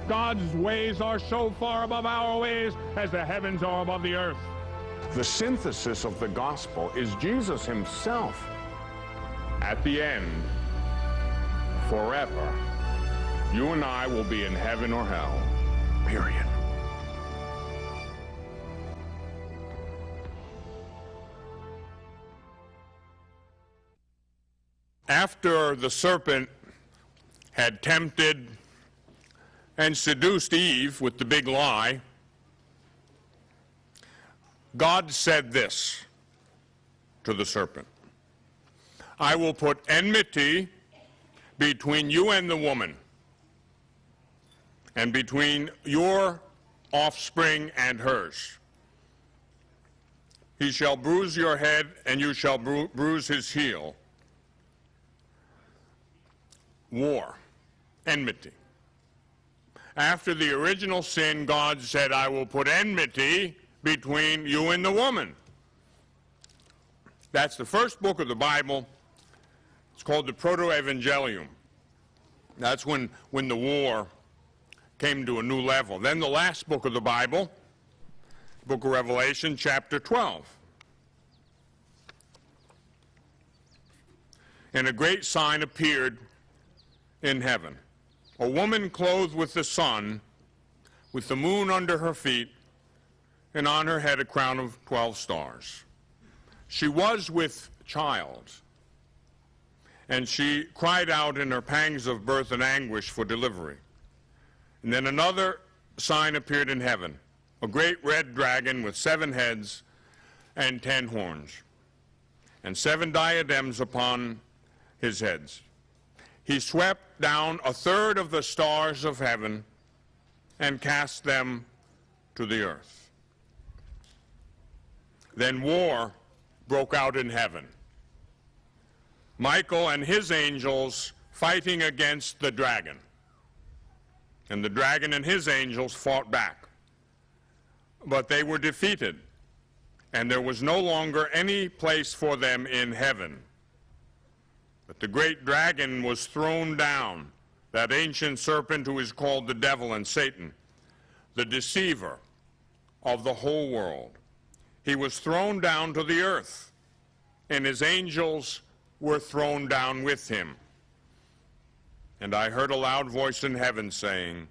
God's ways are so far above our ways as the heavens are above the earth. The synthesis of the gospel is Jesus himself. At the end, forever, you and I will be in heaven or hell. Period. After the serpent had tempted and seduced Eve with the big lie, God said this to the serpent: I will put enmity between you and the woman, and between your offspring and hers. He shall bruise your head, and you shall bruise his heel. War, enmity. After the original sin, God said, I will put enmity between you and the woman. That's the first book of the Bible. It's called the Proto-Evangelium. That's when the war came to a new level. Then the last book of the Bible, book of Revelation, chapter 12. And a great sign appeared in heaven: a woman clothed with the sun, with the moon under her feet, and on her head a crown of 12 stars. She was with child, and she cried out in her pangs of birth and anguish for delivery. And then another sign appeared in heaven: a great red dragon with 7 heads and 10 horns, and 7 diadems upon his heads. He swept down 1/3 of the stars of heaven and cast them to the earth. Then war broke out in heaven. Michael and his angels fighting against the dragon. And the dragon and his angels fought back. But they were defeated, and there was no longer any place for them in heaven. But the great dragon was thrown down, that ancient serpent who is called the devil and Satan, the deceiver of the whole world. He was thrown down to the earth, and his angels were thrown down with him. And I heard a loud voice in heaven saying,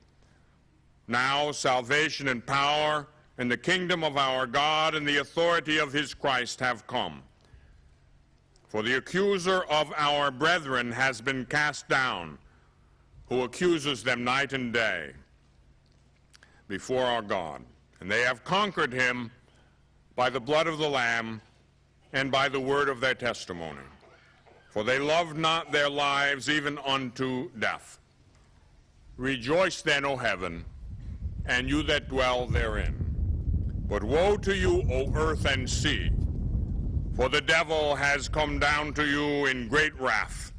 now salvation and power and the kingdom of our God and the authority of his Christ have come. For the accuser of our brethren has been cast down, who accuses them night and day before our God. And they have conquered him by the blood of the Lamb and by the word of their testimony. For they loved not their lives even unto death. Rejoice then, O heaven, and you that dwell therein. But woe to you, O earth and sea, for the devil has come down to you in great wrath,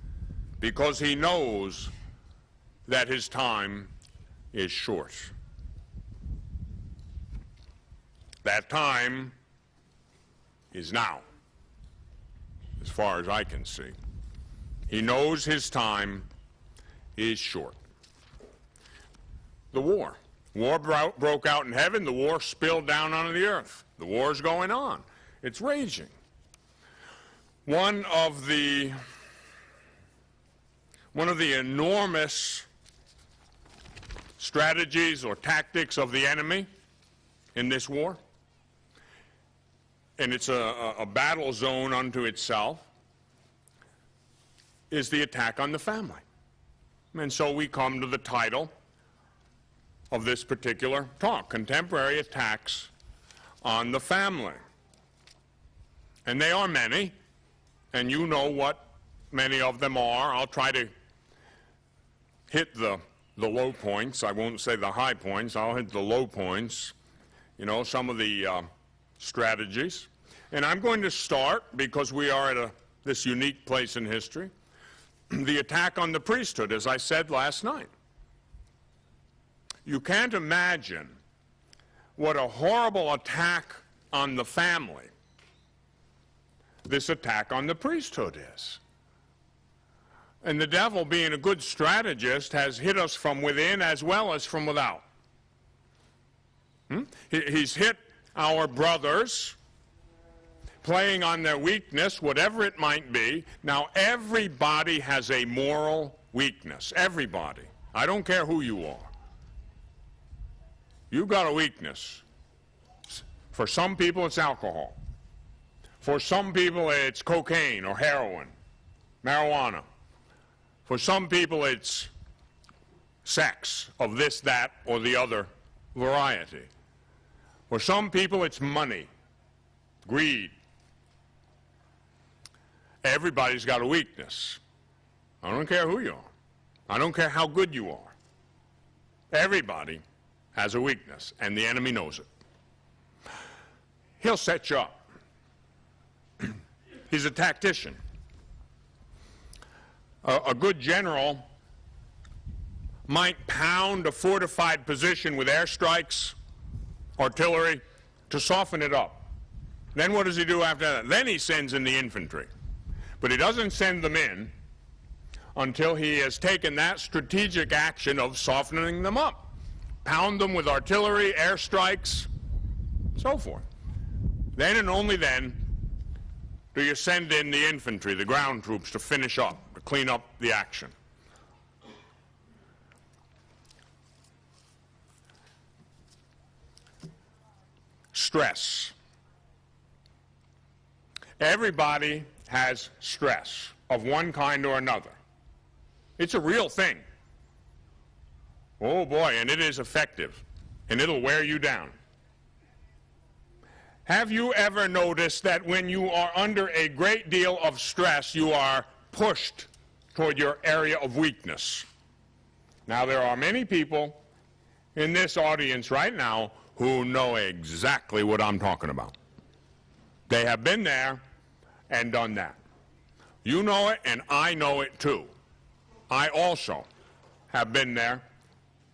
because he knows that his time is short. That time is now, as far as I can see. He knows his time is short. The war. War broke out in heaven. The war spilled down onto the earth. The war's going on. It's raging. One of the enormous strategies or tactics of the enemy in this war, and it's a battle zone unto itself, is the attack on the family. And so we come to the title of this particular talk, Contemporary Attacks on the Family. And they are many, and you know what many of them are. I'll try to hit the low points. I won't say the high points. I'll hit the low points, you know, some of the strategies. And I'm going to start, because we are at this unique place in history, the attack on the priesthood, as I said last night. You can't imagine what a horrible attack on the family this attack on the priesthood is. And the devil, being a good strategist, has hit us from within as well as from without. He's hit our brothers, playing on their weakness, whatever it might be. Now, everybody has a moral weakness. Everybody. I don't care who you are. You've got a weakness. For some people, it's alcohol. For some people, it's cocaine or heroin, marijuana. For some people, it's sex of this, that, or the other variety. For some people, it's money, greed. Everybody's got a weakness. I don't care who you are. I don't care how good you are. Everybody has a weakness, and the enemy knows it. He'll set you up. He's a tactician. A good general might pound a fortified position with airstrikes, artillery, to soften it up. Then what does he do after that? Then he sends in the infantry. But he doesn't send them in until he has taken that strategic action of softening them up. Pound them with artillery, airstrikes, so forth. Then and only then do you send in the infantry, the ground troops, to finish up, to clean up the action. Stress. Everybody has stress of one kind or another. It's a real thing. Oh boy, and it is effective, and it'll wear you down. Have you ever noticed that when you are under a great deal of stress, you are pushed toward your area of weakness? Now, there are many people in this audience right now who know exactly what I'm talking about. They have been there and done that. You know it, and I know it too. I also have been there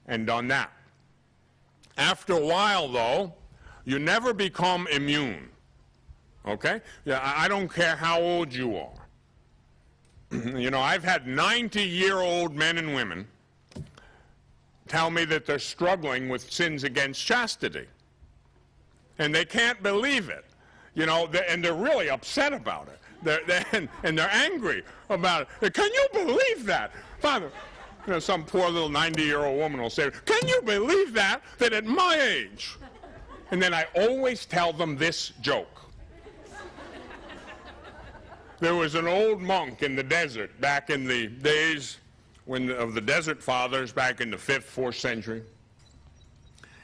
and done that. After a while, though, you never become immune, okay? Yeah, I don't care how old you are. You know, I've had 90-year-old men and women tell me that they're struggling with sins against chastity. And they can't believe it, you know, and they're really upset about it. And they're angry about it. Can you believe that? Father, you know, some poor little 90-year-old woman will say, can you believe that at my age? And then I always tell them this joke. There was an old monk in the desert back in the days of the desert fathers, back in the 5th, 4th century,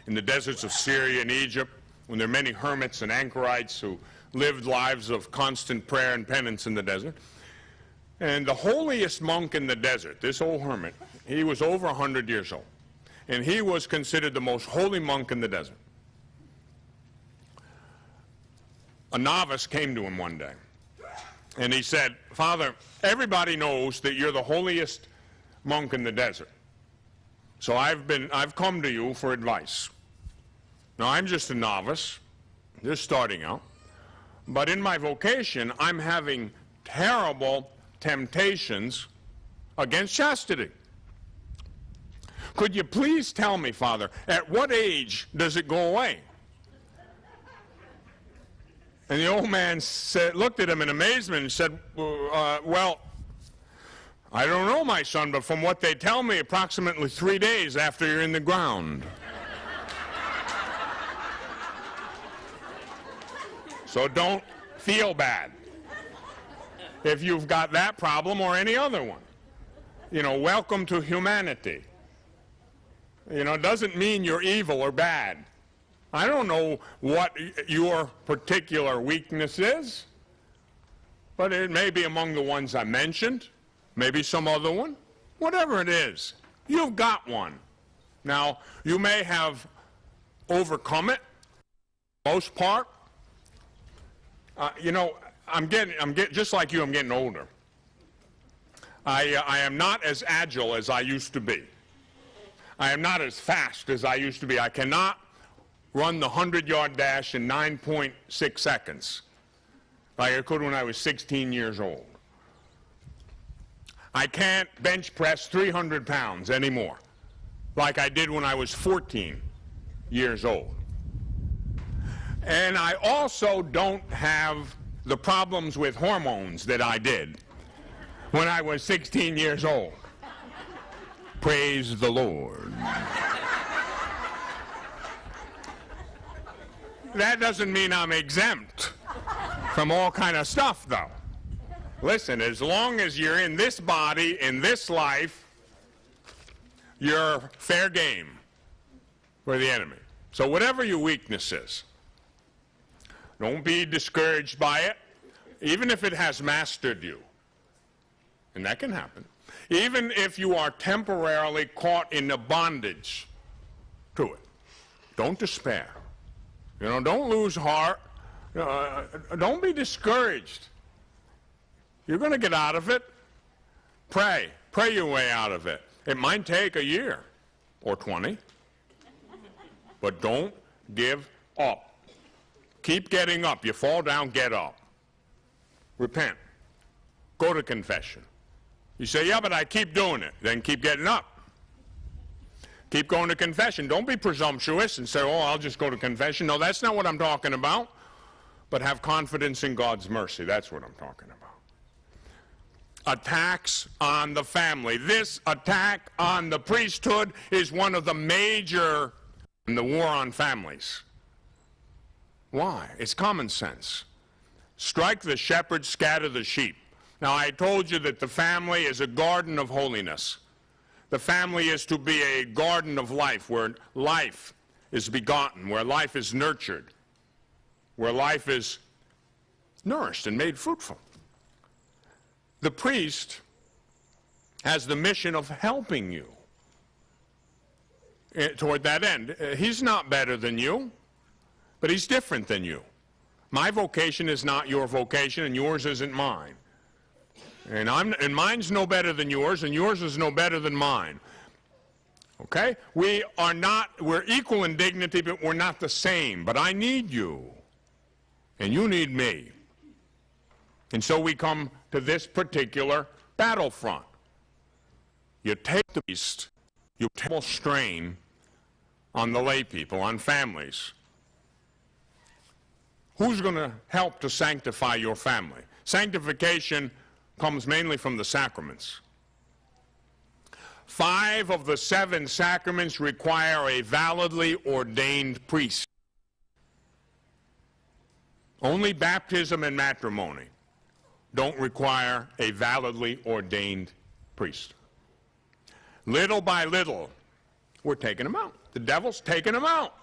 in the deserts of Syria and Egypt, when there were many hermits and anchorites who lived lives of constant prayer and penance in the desert. And the holiest monk in the desert, this old hermit, he was over 100 years old. And he was considered the most holy monk in the desert. A novice came to him one day, and he said, Father, everybody knows that you're the holiest monk in the desert. So I've come to you for advice. Now, I'm just a novice, just starting out, but in my vocation, I'm having terrible temptations against chastity. Could you please tell me, Father, at what age does it go away? And the old man looked at him in amazement and said, well, I don't know, my son, but from what they tell me, approximately 3 days after you're in the ground. So don't feel bad if you've got that problem or any other one. You know, welcome to humanity. You know, it doesn't mean you're evil or bad. I don't know what your particular weakness is, but it may be among the ones I mentioned, maybe some other one. Whatever it is, you've got one. Now, you may have overcome it, for the most part. You know, I'm getting just like you, I'm getting older. I am not as agile as I used to be. I am not as fast as I used to be. I cannot run the 100-yard dash in 9.6 seconds like I could when I was 16 years old. I can't bench press 300 pounds anymore, like I did when I was 14 years old. And I also don't have the problems with hormones that I did when I was 16 years old. Praise the Lord. That doesn't mean I'm exempt from all kind of stuff, though. Listen, as long as you're in this body, in this life, you're fair game for the enemy. So whatever your weakness is, don't be discouraged by it, even if it has mastered you. And that can happen. Even if you are temporarily caught in the bondage to it. Don't despair. You know, don't lose heart. Don't be discouraged. You're going to get out of it. Pray. Pray your way out of it. It might take a year or 20. But don't give up. Keep getting up. You fall down, get up. Repent. Go to confession. You say, yeah, but I keep doing it. Then keep getting up. Keep going to confession. Don't be presumptuous and say, oh, I'll just go to confession. No, that's not what I'm talking about. But have confidence in God's mercy. That's what I'm talking about. Attacks on the family. This attack on the priesthood is one of the major in the war on families. Why? It's common sense. Strike the shepherd, scatter the sheep. Now, I told you that the family is a garden of holiness. The family is to be a garden of life, where life is begotten, where life is nurtured, where life is nourished and made fruitful. The priest has the mission of helping you toward that end. He's not better than you, but he's different than you. My vocation is not your vocation, and yours isn't mine. And mine's no better than yours, and yours is no better than mine. Okay? We're equal in dignity, but we're not the same. But I need you, and you need me. And so we come to this particular battlefront. You take the beast, you take strain on the lay people, on families. Who's going to help to sanctify your family? Sanctification comes mainly from the sacraments. 5 of the 7 sacraments require a validly ordained priest. Only baptism and matrimony don't require a validly ordained priest. Little by little, we're taking them out. The devil's taking them out.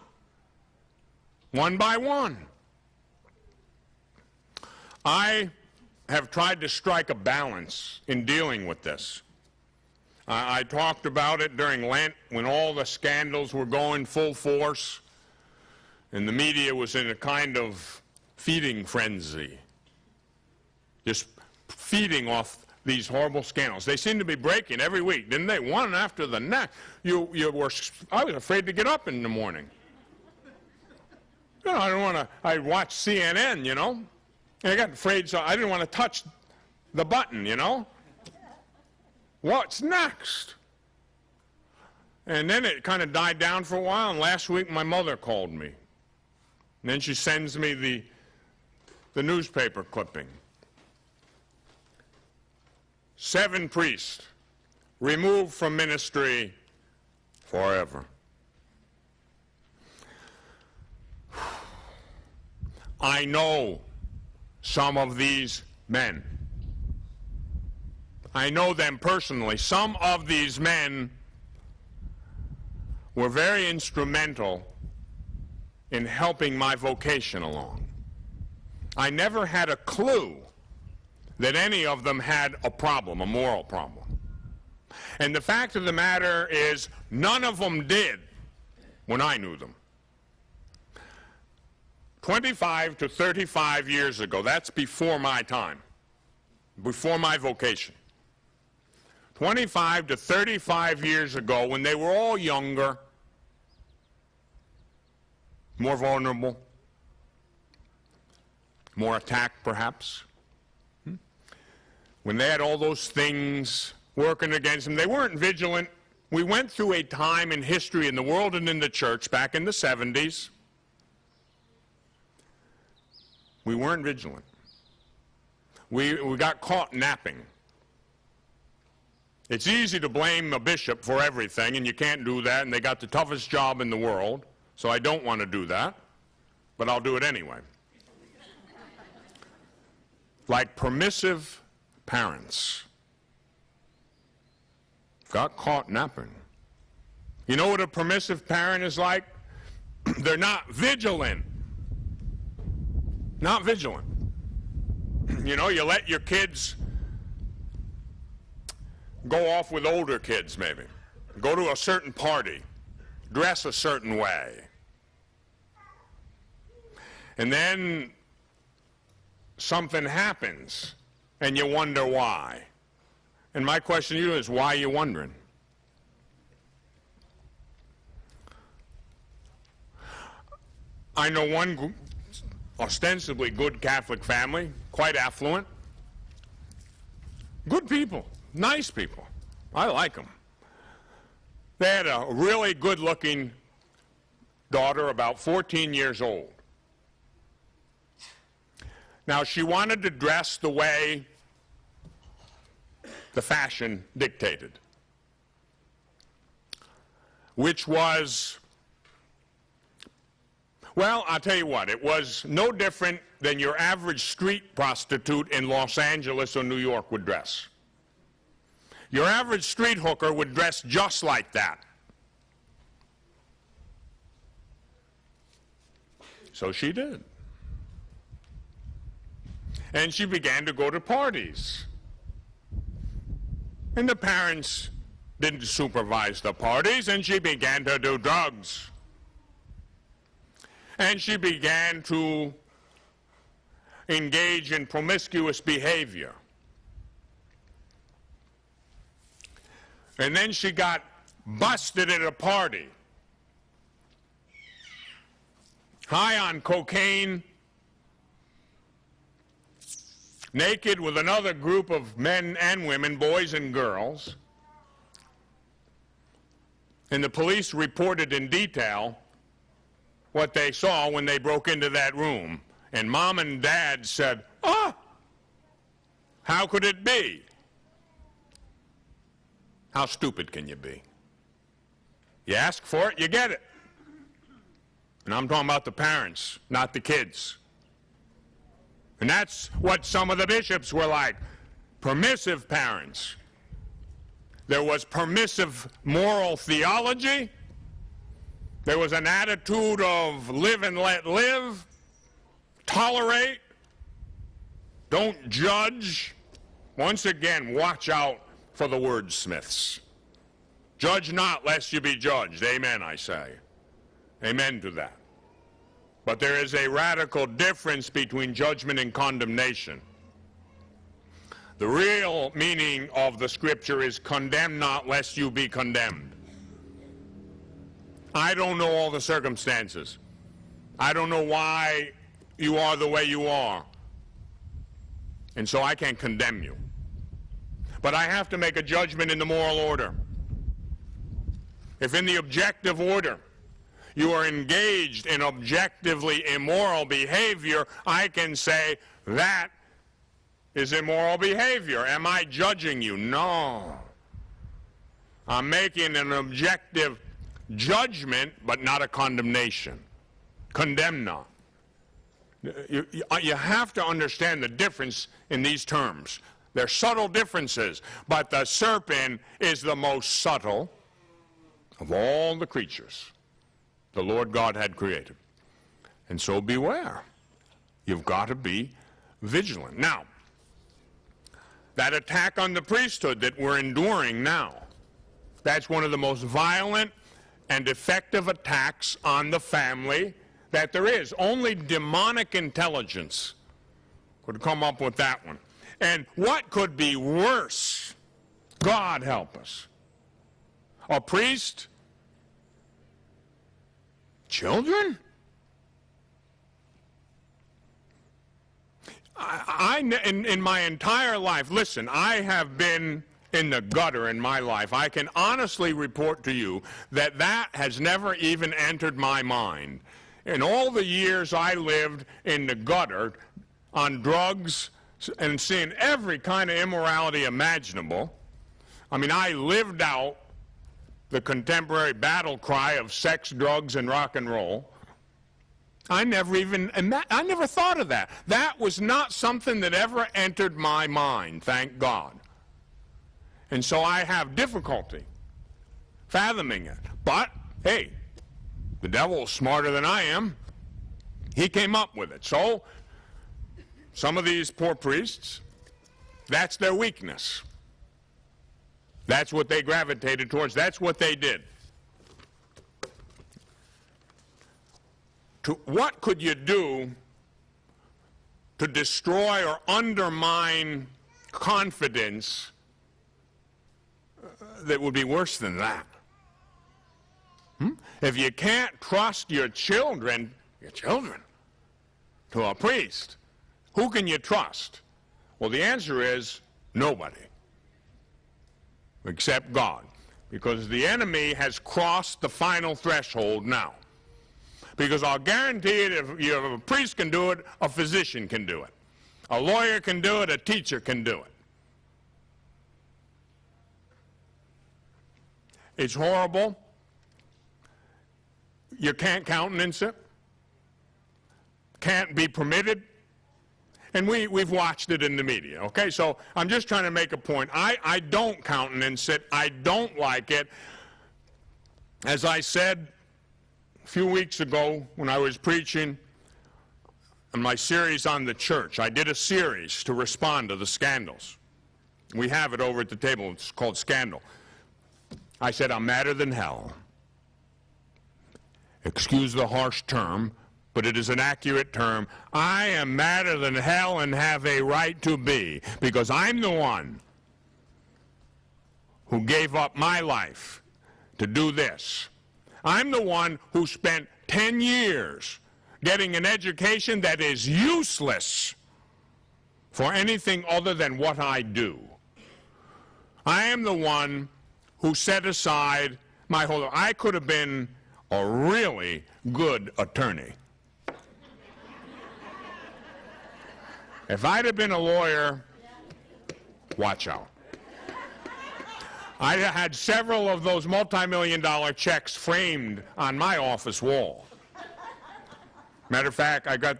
One by one. I have tried to strike a balance in dealing with this. I talked about it during Lent when all the scandals were going full force and the media was in a kind of feeding frenzy, just feeding off these horrible scandals. They seem to be breaking every week, didn't they? One after the next. I was afraid to get up in the morning. You know, I watched CNN, you know. And I got afraid, so I didn't want to touch the button, you know. What's next? And then it kind of died down for a while, and last week my mother called me. And then she sends me the newspaper clipping. 7 priests removed from ministry forever. I know some of these men. I know them personally. Some of these men were very instrumental in helping my vocation along. I never had a clue that any of them had a problem, a moral problem. And the fact of the matter is, none of them did when I knew them. 25 to 35 years ago, that's before my time, before my vocation. 25 to 35 years ago, when they were all younger, more vulnerable, more attacked perhaps, when they had all those things working against them. They weren't vigilant. We went through a time in history in the world and in the church back in the 70s. We weren't vigilant. We got caught napping. It's easy to blame a bishop for everything, and you can't do that, and they got the toughest job in the world, so I don't want to do that, but I'll do it anyway. Like permissive parents got caught napping. You know what a permissive parent is like? They're not vigilant. Not vigilant. You know, you let your kids go off with older kids maybe, go to a certain party, dress a certain way. And then something happens and you wonder why. And my question to you is, why are you wondering? I know one ostensibly good Catholic family, quite affluent, good people. Nice people. I like them. They had a really good-looking daughter, about 14 years old. Now, she wanted to dress the way the fashion dictated, which was, well, I'll tell you what, it was no different than your average street prostitute in Los Angeles or New York would dress. Your average street hooker would dress just like that. So she did. And she began to go to parties. And the parents didn't supervise the parties, and she began to do drugs. And she began to engage in promiscuous behavior. And then she got busted at a party, high on cocaine, naked with another group of men and women, boys and girls. And the police reported in detail what they saw when they broke into that room. And Mom and Dad said, "Ah, how could it be?" How stupid can you be? You ask for it, you get it. And I'm talking about the parents, not the kids. And that's what some of the bishops were like, permissive parents. There was permissive moral theology. There was an attitude of live and let live, tolerate, don't judge. Once again, watch out for the wordsmiths. Judge not, lest you be judged. Amen, I say. Amen to that. But there is a radical difference between judgment and condemnation. The real meaning of the scripture is condemn not, lest you be condemned. I don't know all the circumstances. I don't know why you are the way you are. And so I can't condemn you. But I have to make a judgment in the moral order. If in the objective order you are engaged in objectively immoral behavior, I can say that is immoral behavior. Am I judging you? No. I'm making an objective judgment, but not a condemnation. Condemn not. You have to understand the difference in these terms. They're subtle differences, but the serpent is the most subtle of all the creatures the Lord God had created. And so beware. You've got to be vigilant. Now, that attack on the priesthood that we're enduring now, that's one of the most violent and effective attacks on the family that there is. Only demonic intelligence could come up with that one. And what could be worse? God help us. A priest? Children? In my entire life, listen, I have been in the gutter in my life, I can honestly report to you that that has never even entered my mind. In all the years I lived in the gutter on drugs and seeing every kind of immorality imaginable, I mean, I lived out the contemporary battle cry of sex, drugs, and rock and roll. I never thought of that. That was not something that ever entered my mind, thank God. And so I have difficulty fathoming it. But, hey, the devil's smarter than I am. He came up with it. So, some of these poor priests, that's their weakness. That's what they gravitated towards. That's what they did. What could you do to destroy or undermine confidence that would be worse than that? If you can't trust your children to a priest, who can you trust? Well, the answer is nobody except God, because the enemy has crossed the final threshold now. Because I'll guarantee it, if a priest can do it, a physician can do it. A lawyer can do it, a teacher can do it. It's horrible. You can't countenance it. Can't be permitted. And we've watched it in the media, okay? So I'm just trying to make a point. I don't countenance it. I don't like it. As I said a few weeks ago when I was preaching in my series on the church, I did a series to respond to the scandals. We have it over at the table. It's called Scandal. I said, I'm madder than hell. Excuse the harsh term, but it is an accurate term. I am madder than hell and have a right to be, because I'm the one who gave up my life to do this. I'm the one who spent 10 years getting an education that is useless for anything other than what I do. I am the one who set aside my whole life. I could have been a really good attorney. If I'd have been a lawyer, watch out. I had several of those multi-million-dollar checks framed on my office wall. Matter of fact, I got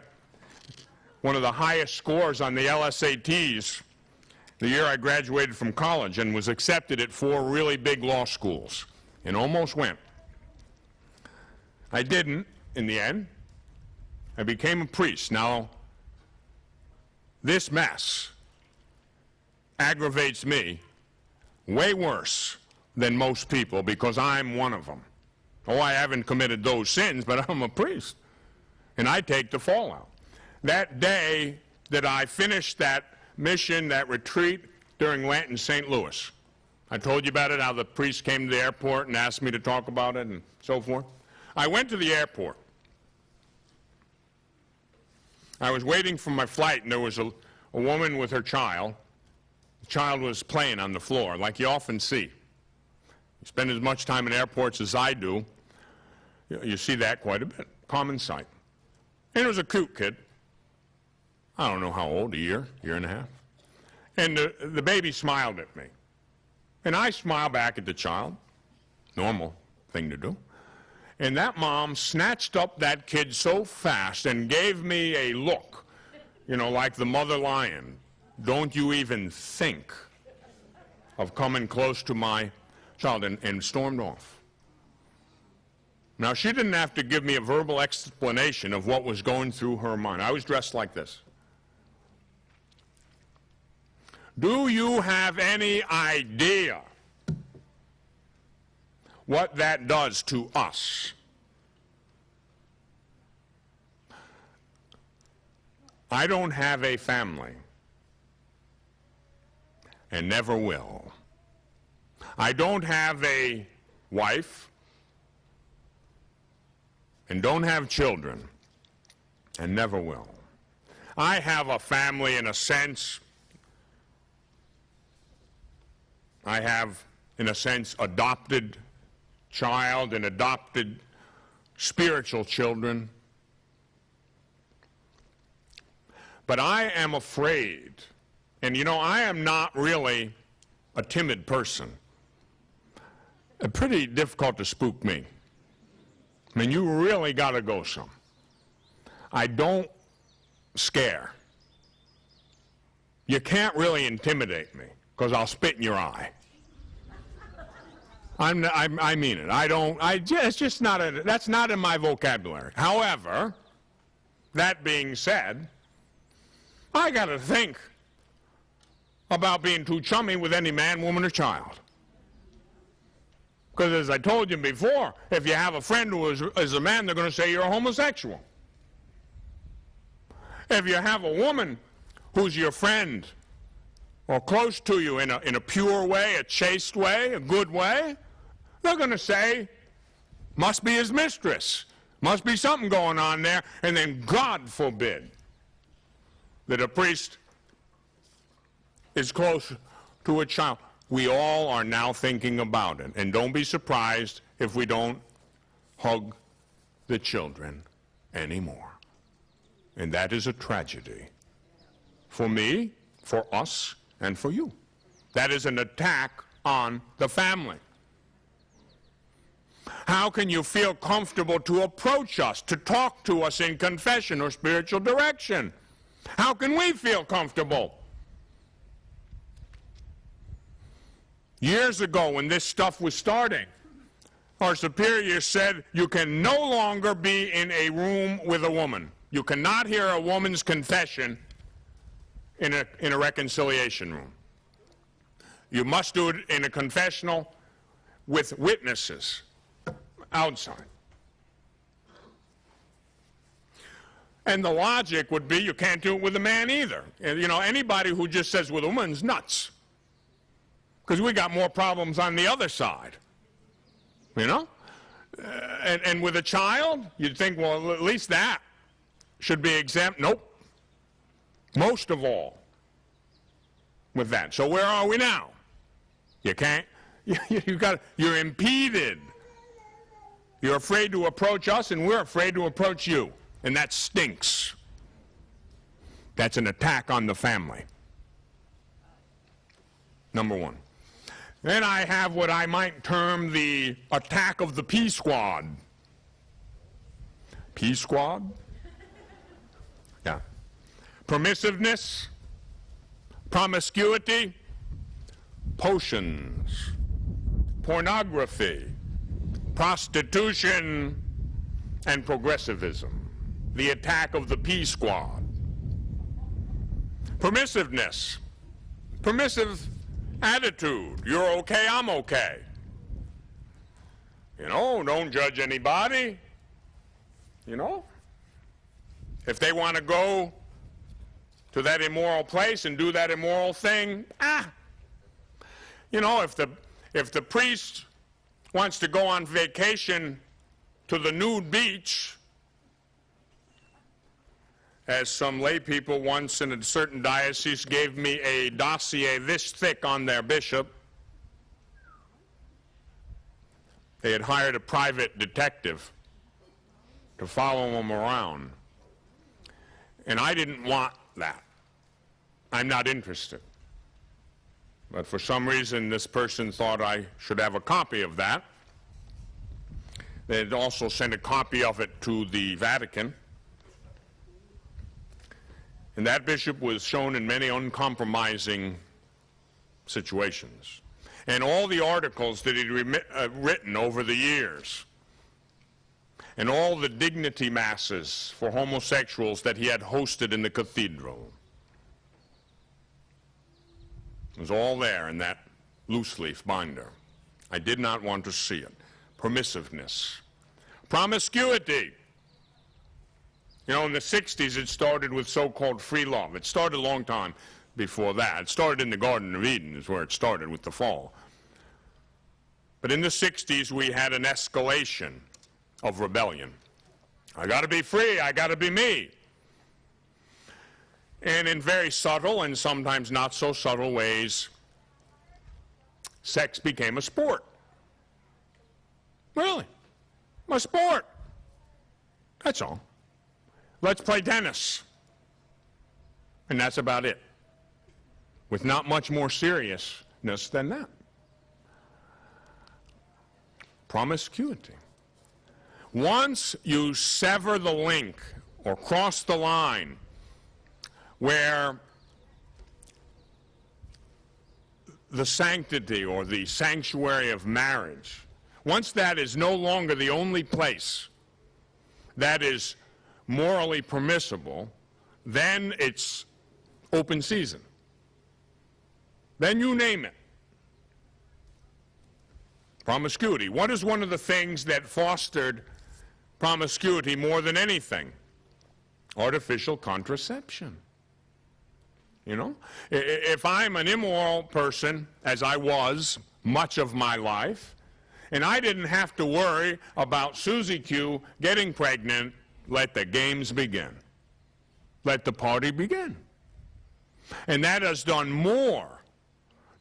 one of the highest scores on the LSATs the year I graduated from college and was accepted at 4 really big law schools and almost went. I didn't in the end. I became a priest. Now, this mess aggravates me way worse than most people because I'm one of them. Oh, I haven't committed those sins, but I'm a priest. And I take the fallout. That day that I finished that mission, that retreat during Lent in St. Louis, I told you about it, how the priest came to the airport and asked me to talk about it and so forth. I went to the airport. I was waiting for my flight, and there was a woman with her child. The child was playing on the floor, like you often see. You spend as much time in airports as I do, you see that quite a bit. Common sight. And it was a cute kid. I don't know how old, a year and a half. And the baby smiled at me. And I smiled back at the child. Normal thing to do. And that mom snatched up that kid so fast and gave me a look, you know, like the mother lion. Don't you even think of coming close to my child, and stormed off. Now, she didn't have to give me a verbal explanation of what was going through her mind. I was dressed like this. Do you have any idea what that does to us? I don't have a family and never will. I don't have a wife and don't have children and never will. I have a family in a sense, I have, in a sense, adopted child and adopted spiritual children. But I am afraid, and you know, I am not really a timid person. It's pretty difficult to spook me. I mean, you really got to go some. I don't scare. You can't really intimidate me, because I'll spit in your eye. I mean it. It's just not that's not in my vocabulary. However, that being said, I got to think about being too chummy with any man, woman, or child. Because as I told you before, if you have a friend who is a man, they're going to say you're a homosexual. If you have a woman who's your friend or close to you in a pure way, a chaste way, a good way, they're going to say, must be his mistress. Must be something going on there. And then God forbid that a priest is close to a child. We all are now thinking about it. And don't be surprised if we don't hug the children anymore. And that is a tragedy. For me, for us, and for you. That is an attack on the family. How can you feel comfortable to approach us, to talk to us in confession or spiritual direction? How can we feel comfortable? Years ago, when this stuff was starting, our superior said, you can no longer be in a room with a woman. You cannot hear a woman's confession in a reconciliation room. You must do it in a confessional with witnesses outside. And the logic would be you can't do it with a man either. And, you know, anybody who just says with a woman's nuts. Because we got more problems on the other side. You know? And with a child, you'd think, well, at least that should be exempt. Nope. Most of all with that. So where are we now? You can't. You're impeded. You're afraid to approach us, and we're afraid to approach you. And that stinks. That's an attack on the family. Number one. Then I have what I might term the attack of the P squad. P squad? Yeah. Permissiveness, promiscuity, potions, pornography, prostitution, and progressivism. The attack of the P squad. Permissiveness, permissive attitude. You're okay, I'm okay. You know, don't judge anybody. You know, if they want to go to that immoral place and do that immoral thing, you know, if the priest wants to go on vacation to the nude beach, as some lay people once in a certain diocese gave me a dossier this thick on their bishop. They had hired a private detective to follow them around. And I didn't want that. I'm not interested. But for some reason, this person thought I should have a copy of that. They had also sent a copy of it to the Vatican. And that bishop was shown in many uncompromising situations. And all the articles that he'd written over the years, and all the dignity masses for homosexuals that he had hosted in the cathedral, it was all there in that loose leaf binder. I did not want to see it. Permissiveness. Promiscuity. You know, in the 60s, it started with so-called free love. It started a long time before that. It started in the Garden of Eden is where it started with the fall. But in the 60s, we had an escalation of rebellion. I got to be free. I got to be me. And in very subtle and sometimes not so subtle ways, sex became a sport. Really? A sport. That's all. Let's play tennis. And that's about it. With not much more seriousness than that. Promiscuity. Once you sever the link or cross the line where the sanctity or the sanctuary of marriage, once that is no longer the only place that is morally permissible, then it's open season. Then you name it. Promiscuity. What is one of the things that fostered promiscuity more than anything? Artificial contraception. You know? If I'm an immoral person, as I was much of my life, and I didn't have to worry about Susie Q getting pregnant, let the games begin. Let the party begin. And that has done more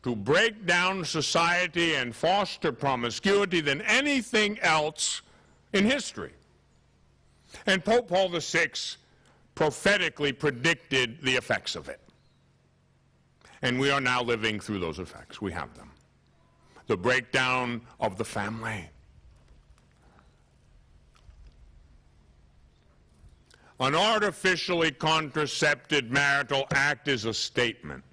to break down society and foster promiscuity than anything else in history. And Pope Paul VI prophetically predicted the effects of it. And we are now living through those effects. We have them. The breakdown of the family. An artificially contracepted marital act is a statement.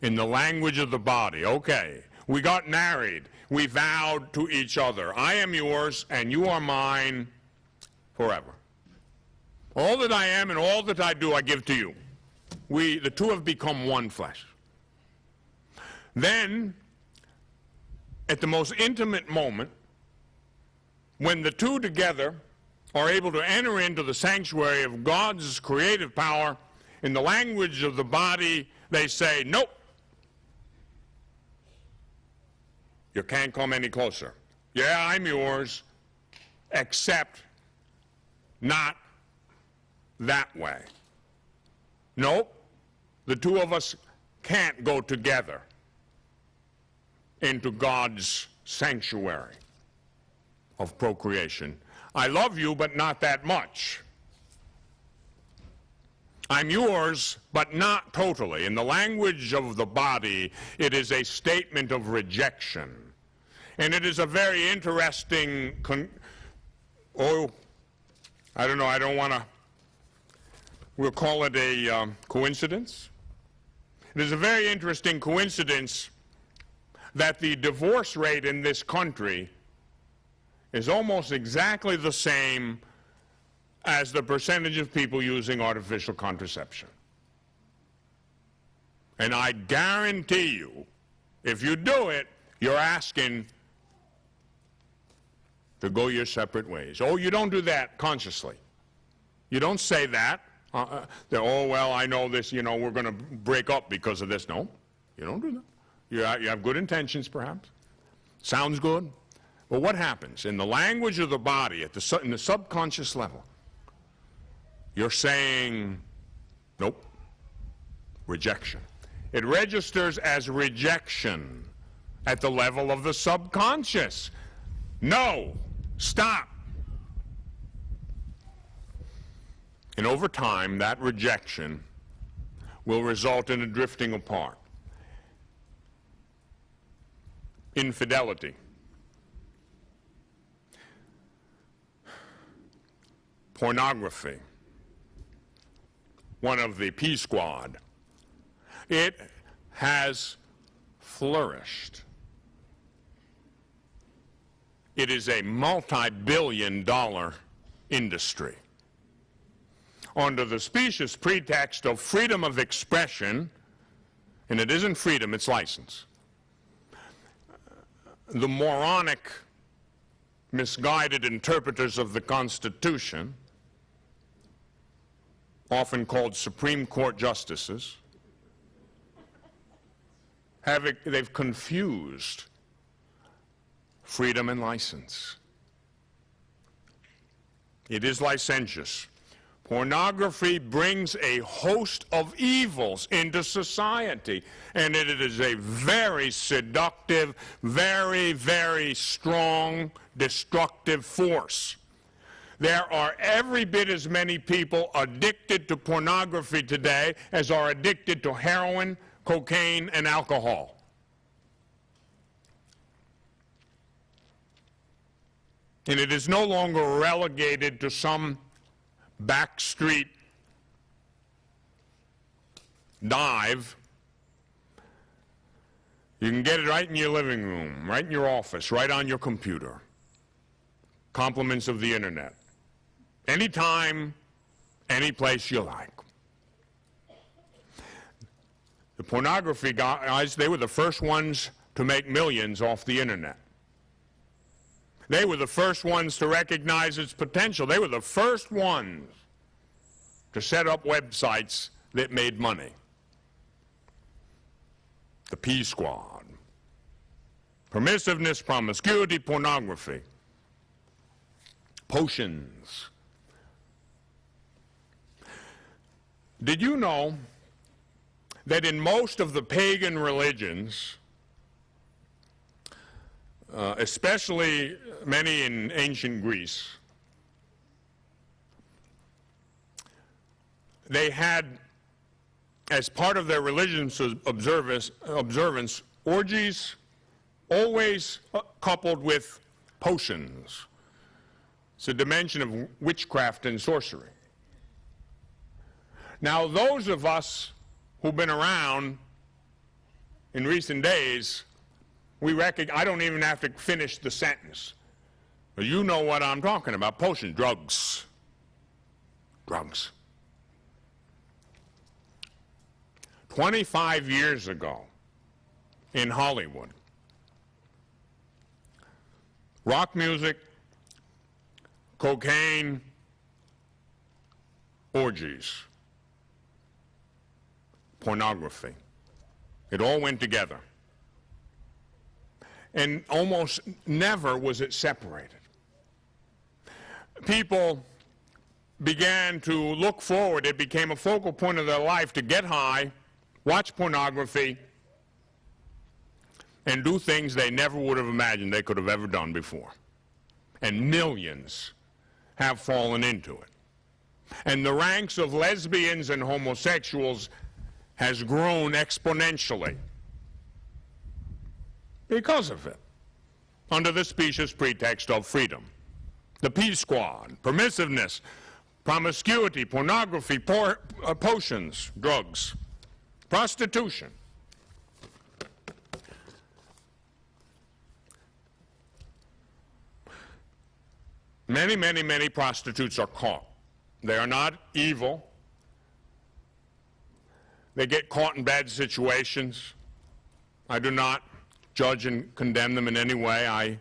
In the language of the body, okay, we got married, we vowed to each other, I am yours and you are mine forever. All that I am and all that I do, I give to you. The two have become one flesh. Then, at the most intimate moment, when the two together are able to enter into the sanctuary of God's creative power, in the language of the body, they say, nope. You can't come any closer. Yeah, I'm yours, except not that way. Nope, the two of us can't go together into God's sanctuary of procreation. I love you, but not that much. I'm yours, but not totally. In the language of the body, it is a statement of rejection. And it is a very interesting, I don't know, I don't want to, we'll call it a coincidence. It is a very interesting coincidence that the divorce rate in this country is almost exactly the same as the percentage of people using artificial contraception. And I guarantee you, if you do it, you're asking to go your separate ways. Oh, you don't do that consciously. You don't say that. Oh, well, I know this, you know, we're going to break up because of this. No, you don't do that. You have good intentions, perhaps. Sounds good. But what happens? In the language of the body, in the subconscious level, you're saying, nope, rejection. It registers as rejection at the level of the subconscious. No, stop. And over time, that rejection will result in a drifting apart. Infidelity. Pornography. One of the P squad. It has flourished. It is a multi-billion-dollar industry. Under the specious pretext of freedom of expression, and it isn't freedom, it's license. The moronic, misguided interpreters of the Constitution, often called Supreme Court justices, they've confused freedom and license. It is licentious. Pornography brings a host of evils into society, and it is a very seductive, very, very strong, destructive force. There are every bit as many people addicted to pornography today as are addicted to heroin, cocaine, and alcohol. And it is no longer relegated to some backstreet dive. You can get it right in your living room, right in your office, right on your computer. Compliments of the internet. Anytime, any place you like. The pornography guys, they were the first ones to make millions off the internet. They were the first ones to recognize its potential. They were the first ones to set up websites that made money. The P Squad. Permissiveness, promiscuity, pornography. Potions. Did you know that in most of the pagan religions, especially many in ancient Greece, they had, as part of their religious observance, orgies always coupled with potions. It's a dimension of witchcraft and sorcery. Now, those of us who've been around in recent days, we recognize, I don't even have to finish the sentence. But you know what I'm talking about. Potion, drugs. Drugs. 25 years ago in Hollywood, rock music, cocaine, orgies, pornography. It all went together. And almost never was it separated. People began to look forward. It became a focal point of their life to get high, watch pornography, and do things they never would have imagined they could have ever done before. And millions have fallen into it. And the ranks of lesbians and homosexuals has grown exponentially because of it, under the specious pretext of freedom. The P Squad, permissiveness, promiscuity, pornography, potions, drugs, prostitution. Many, many, many prostitutes are caught. They are not evil. They get caught in bad situations. I do not judge and condemn them in any way. I,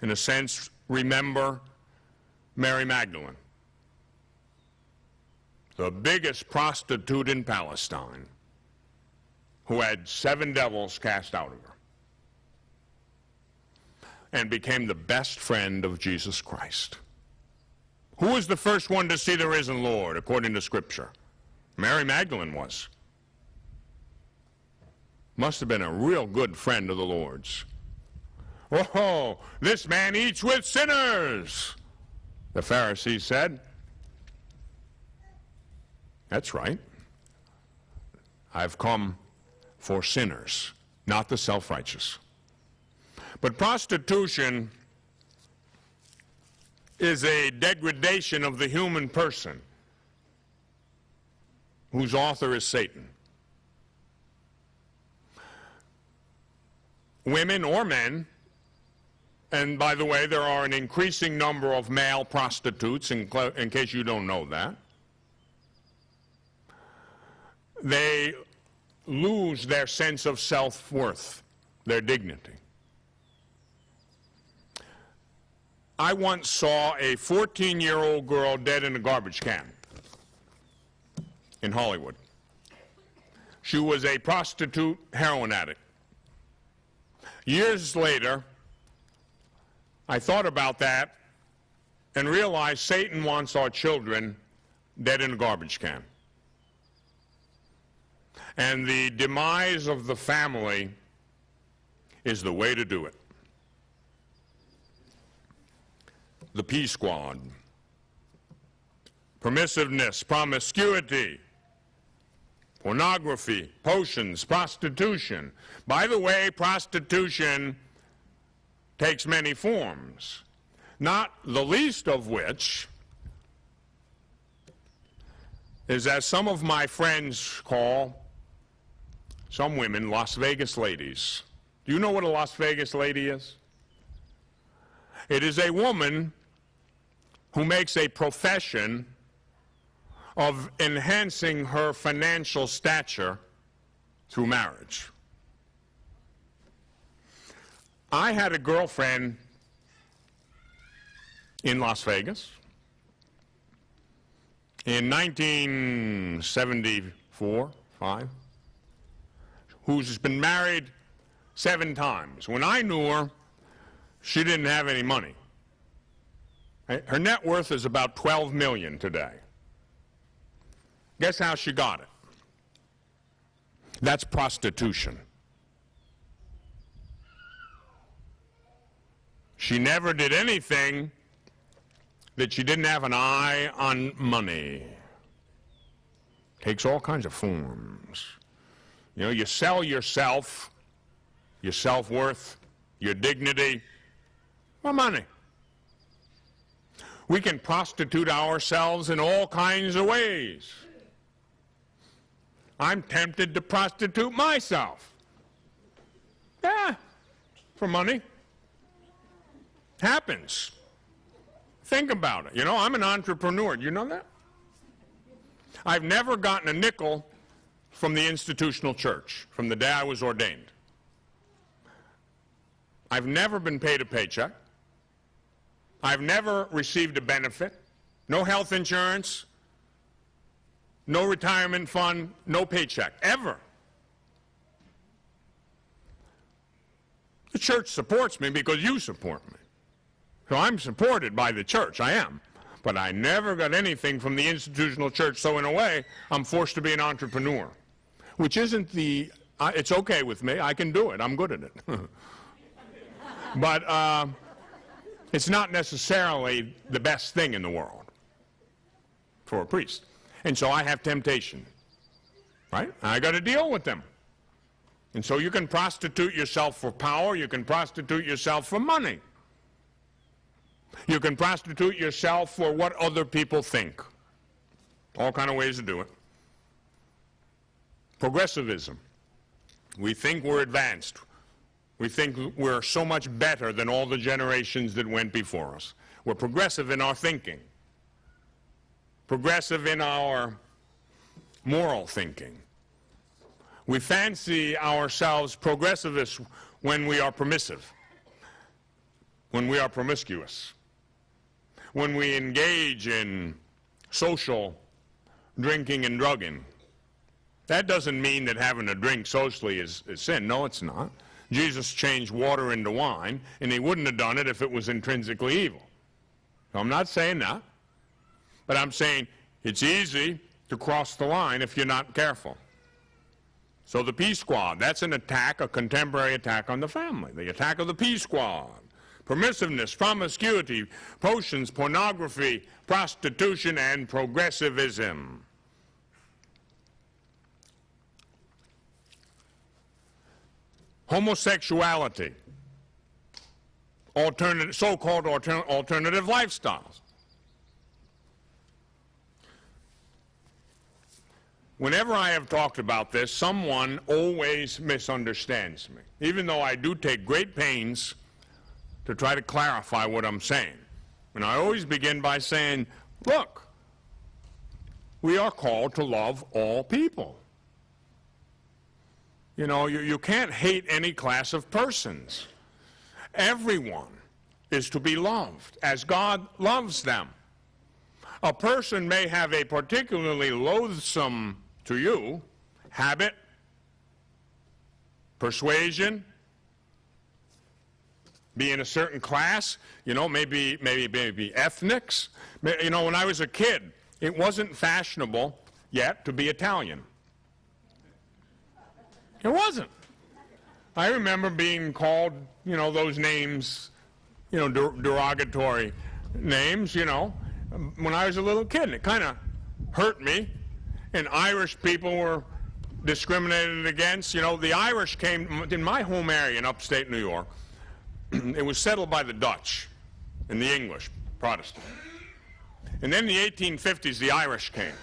in a sense, remember Mary Magdalene, the biggest prostitute in Palestine, who had 7 devils cast out of her and became the best friend of Jesus Christ. Who was the first one to see the risen Lord, according to Scripture? Mary Magdalene was. Must have been a real good friend of the Lord's. Oh, this man eats with sinners, the Pharisees said. That's right. I've come for sinners, not the self-righteous. But prostitution is a degradation of the human person whose author is Satan. Women or men, and by the way, there are an increasing number of male prostitutes, in case you don't know that, they lose their sense of self-worth, their dignity. I once saw a 14-year-old girl dead in a garbage can in Hollywood. She was a prostitute heroin addict. Years later, I thought about that and realized Satan wants our children dead in a garbage can. And the demise of the family is the way to do it. The P Squad. Permissiveness, promiscuity, pornography, potions, prostitution. By the way, prostitution takes many forms, not the least of which is, as some of my friends call some women, Las Vegas ladies. Do you know what a Las Vegas lady is? It is a woman who makes a profession of enhancing her financial stature through marriage. I had a girlfriend in Las Vegas in 1974, 5, who's been married 7 times. When I knew her, she didn't have any money. Her net worth is about $12 million today. Guess how she got it? That's prostitution. She never did anything that she didn't have an eye on money. Takes all kinds of forms. You know, you sell yourself, your self-worth, your dignity, for money. We can prostitute ourselves in all kinds of ways. I'm tempted to prostitute myself. Yeah, for money. Happens. Think about it. You know, I'm an entrepreneur. Do you know that? I've never gotten a nickel from the institutional church from the day I was ordained. I've never been paid a paycheck. I've never received a benefit. No health insurance, no retirement fund, no paycheck, ever. The church supports me because you support me. So I'm supported by the church, I am. But I never got anything from the institutional church, so in a way, I'm forced to be an entrepreneur. Which isn't the, it's okay with me, I can do it, I'm good at it. But it's not necessarily the best thing in the world for a priest. And so I have temptation, right? I got to deal with them. And so you can prostitute yourself for power, you can prostitute yourself for money. You can prostitute yourself for what other people think. All kind of ways to do it. Progressivism. We think we're advanced. We think we're so much better than all the generations that went before us. We're progressive in our thinking. Progressive in our moral thinking. We fancy ourselves progressivists when we are permissive, when we are promiscuous, when we engage in social drinking and drugging. That doesn't mean that having a drink socially is sin. No, it's not. Jesus changed water into wine, and he wouldn't have done it if it was intrinsically evil. So I'm not saying that, but I'm saying it's easy to cross the line if you're not careful. So the P Squad, that's an attack, a contemporary attack on the family, the attack of the P Squad. Permissiveness, promiscuity, potions, pornography, prostitution, and progressivism. Homosexuality, so-called alternative lifestyles. Whenever I have talked about this, someone always misunderstands me, even though I do take great pains to try to clarify what I'm saying. And I always begin by saying, look, we are called to love all people. You know, you can't hate any class of persons. Everyone is to be loved as God loves them. A person may have a particularly loathsome to you habit, persuasion, be in a certain class, you know, maybe ethnics. You know, when I was a kid, it wasn't fashionable yet to be Italian. It wasn't. I remember being called, you know, those names, you know, derogatory names, you know, when I was a little kid. And it kind of hurt me. And Irish people were discriminated against. You know, the Irish came in my home area in upstate New York. It was settled by the Dutch and the English, Protestant. And then in the 1850s, the Irish came.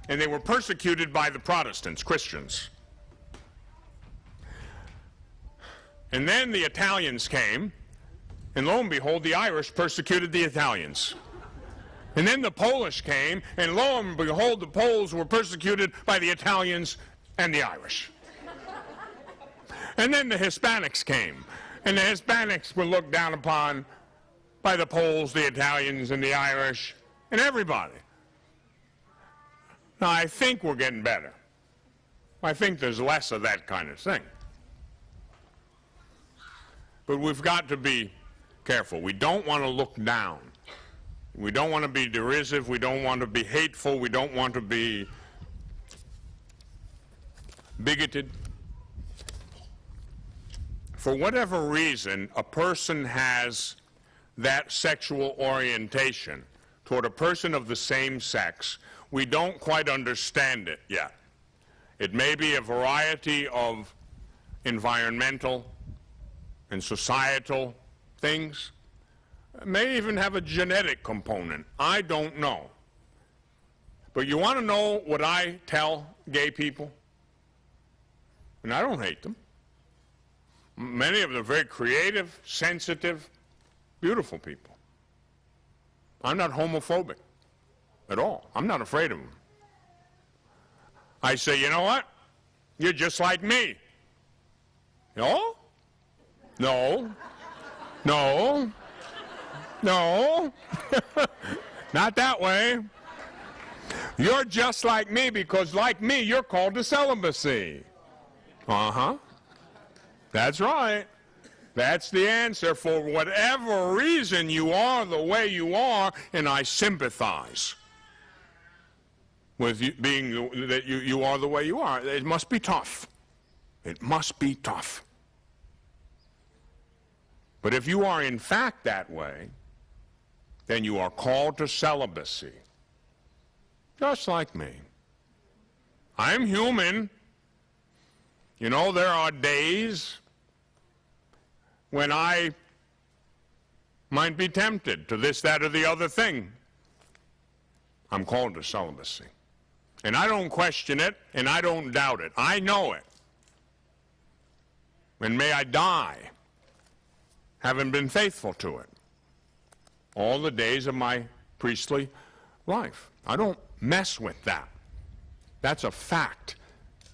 And they were persecuted by the Protestants, Christians. And then the Italians came, and lo and behold, the Irish persecuted the Italians. And then the Polish came, and lo and behold, the Poles were persecuted by the Italians and the Irish. And then the Hispanics came, and the Hispanics were looked down upon by the Poles, the Italians, and the Irish, and everybody. Now, I think we're getting better. I think there's less of that kind of thing. But we've got to be careful. We don't want to look down. We don't want to be derisive. We don't want to be hateful. We don't want to be bigoted. For whatever reason, a person has that sexual orientation toward a person of the same sex. We don't quite understand it yet. It may be a variety of environmental and societal things. It may even have a genetic component. I don't know. But you want to know what I tell gay people? And I don't hate them. Many of them are very creative, sensitive, beautiful people. I'm not homophobic at all. I'm not afraid of them. I say, you know what? You're just like me. No? No. No. No. Not that way. You're just like me because, like me, you're called to celibacy. Uh-huh. That's right. That's the answer. For whatever reason, you are the way you are, and I sympathize with you being that you are the way you are. It must be tough. It must be tough. But if you are in fact that way, then you are called to celibacy, just like me. I'm human. You know, there are days when I might be tempted to this, that, or the other thing. I'm called to celibacy. And I don't question it, and I don't doubt it. I know it. And may I die having been faithful to it all the days of my priestly life. I don't mess with that. That's a fact.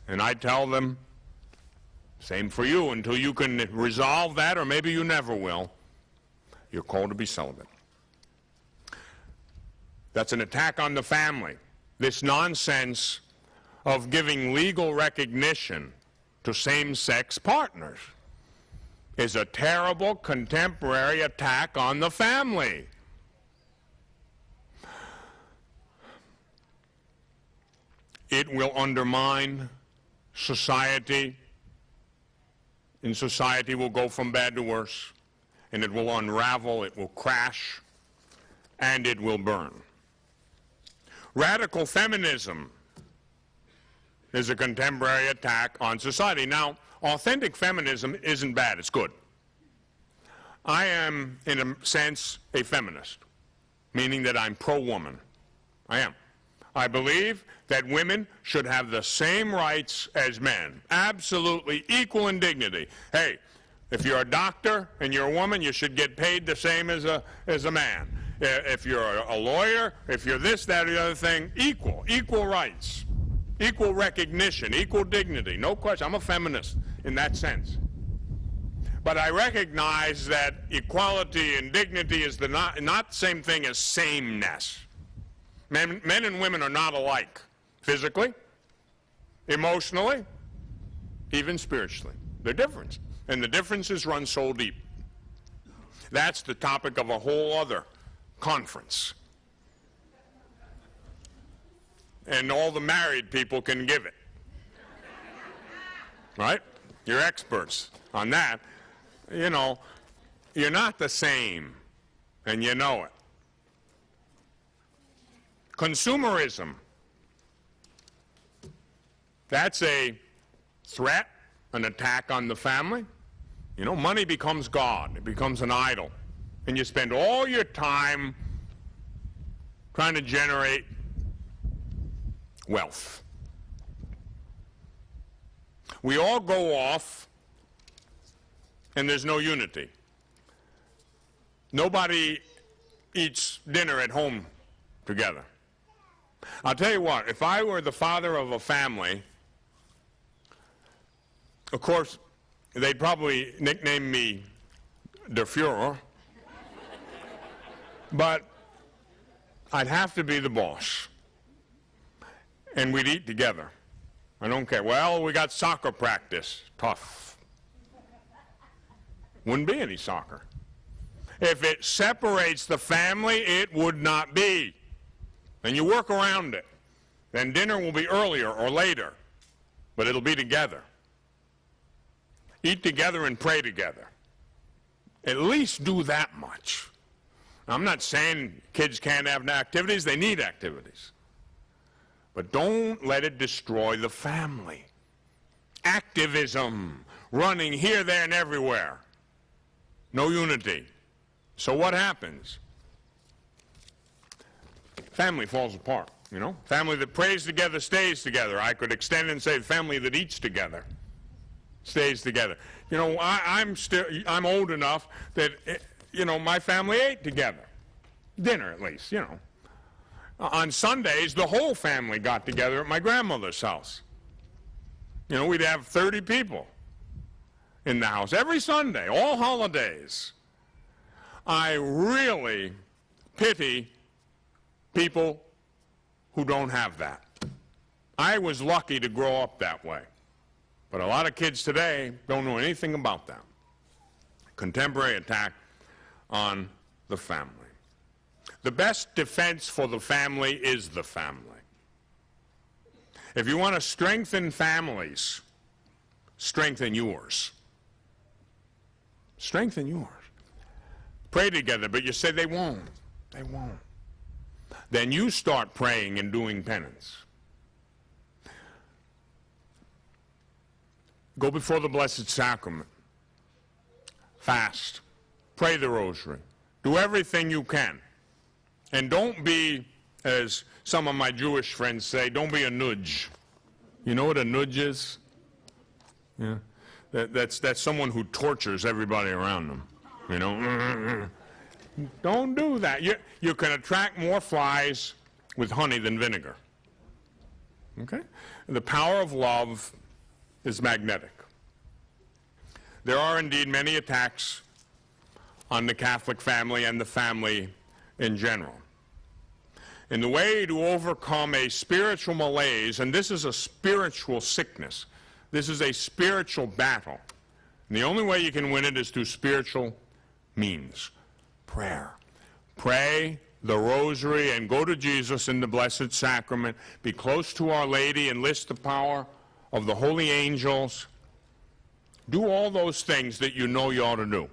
And I tell them, same for you, until you can resolve that, or maybe you never will, you're called to be celibate. That's an attack on the family. This nonsense of giving legal recognition to same-sex partners is a terrible contemporary attack on the family. It will undermine society, and society will go from bad to worse, and it will unravel, it will crash, and it will burn. Radical feminism is a contemporary attack on society. Now, authentic feminism isn't bad, it's good. I am, in a sense, a feminist, meaning that I'm pro-woman. I am. I believe that women should have the same rights as men, absolutely equal in dignity. Hey, if you're a doctor and you're a woman, you should get paid the same as a man. If you're a lawyer, if you're this, that, or the other thing, equal rights, equal recognition, equal dignity, no question. I'm a feminist in that sense. But I recognize that equality and dignity is not the same thing as sameness. Men and women are not alike, physically, emotionally, even spiritually. They're different, and the differences run so deep. That's the topic of a whole other conference. and all the married people can give it. Right? You're experts on that. You know, you're not the same, and you know it. Consumerism. That's a threat, an attack on the family. You know, money becomes God. It becomes an idol. And you spend all your time trying to generate wealth. We all go off, and there's no unity. Nobody eats dinner at home together. I'll tell you what, if I were the father of a family, of course, they'd probably nickname me Der Fuhrer, but I'd have to be the boss, and we'd eat together. I don't care. Well, we got soccer practice. Tough. Wouldn't be any soccer. If it separates the family, it would not be. And you work around it. Then dinner will be earlier or later, but it'll be together. Eat together and pray together. At least do that much. I'm not saying kids can't have activities. They need activities. But don't let it destroy the family. Activism, running here, there, and everywhere. No unity. So what happens? Family falls apart, you know? Family that prays together stays together. I could extend and say family that eats together stays together. You know, I'm old enough that, you know, my family ate together. Dinner, at least, you know. On Sundays, the whole family got together at my grandmother's house. You know, we'd have 30 people in the house every Sunday, all holidays. I really pity people who don't have that. I was lucky to grow up that way. But a lot of kids today don't know anything about that. Contemporary attack on the family. The best defense for the family is the family. If you want to strengthen families, strengthen yours. Strengthen yours. Pray together, but you say they won't. They won't. Then you start praying and doing penance. Go before the Blessed Sacrament. Fast. Pray the rosary. Do everything you can. And don't be, as some of my Jewish friends say, don't be a nudge. You know what a nudge is? Yeah. That's someone who tortures everybody around them. You know? Don't do that. You can attract more flies with honey than vinegar. Okay? The power of love is magnetic. There are indeed many attacks on the Catholic family and the family in general. And the way to overcome a spiritual malaise, and this is a spiritual sickness, this is a spiritual battle, and the only way you can win it is through spiritual means. Prayer. Pray the rosary and go to Jesus in the Blessed Sacrament. Be close to Our Lady, enlist the power of the holy angels. Do all those things that you know you ought to do.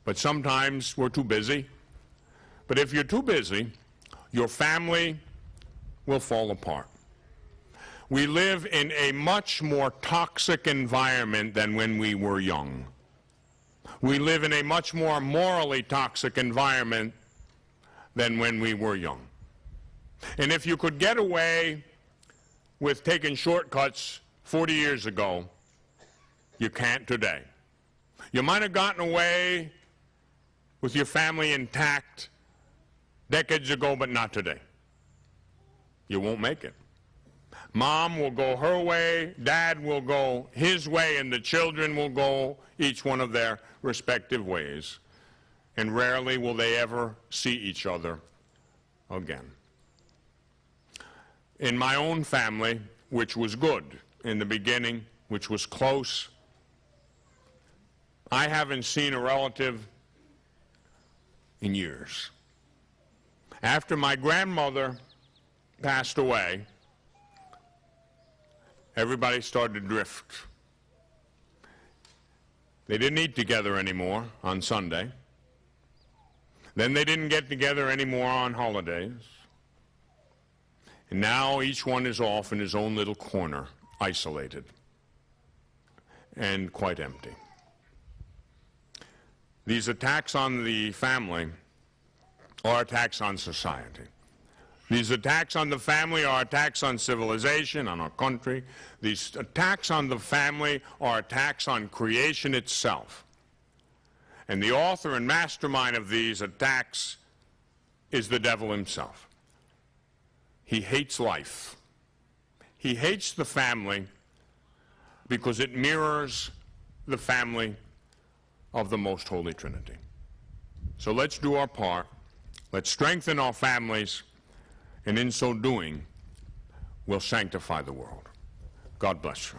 But sometimes we're too busy. But if you're too busy, your family will fall apart. We live in a much more toxic environment than when we were young. We live in a much more morally toxic environment than when we were young. And if you could get away with taking shortcuts 40 years ago, you can't today. You might have gotten away with your family intact decades ago, but not today. You won't make it. Mom will go her way, Dad will go his way, and the children will go each one of their respective ways. And rarely will they ever see each other again. In my own family, which was good in the beginning, which was close, I haven't seen a relative in years. After my grandmother passed away, everybody started to drift. They didn't eat together anymore on Sunday. Then they didn't get together anymore on holidays. And now each one is off in his own little corner, isolated and quite empty. These attacks on the family are attacks on society. These attacks on the family are attacks on civilization, on our country. These attacks on the family are attacks on creation itself. And the author and mastermind of these attacks is the devil himself. He hates life. He hates the family because it mirrors the family of the Most Holy Trinity. So let's do our part. Let's strengthen our families, and in so doing, we'll sanctify the world. God bless you.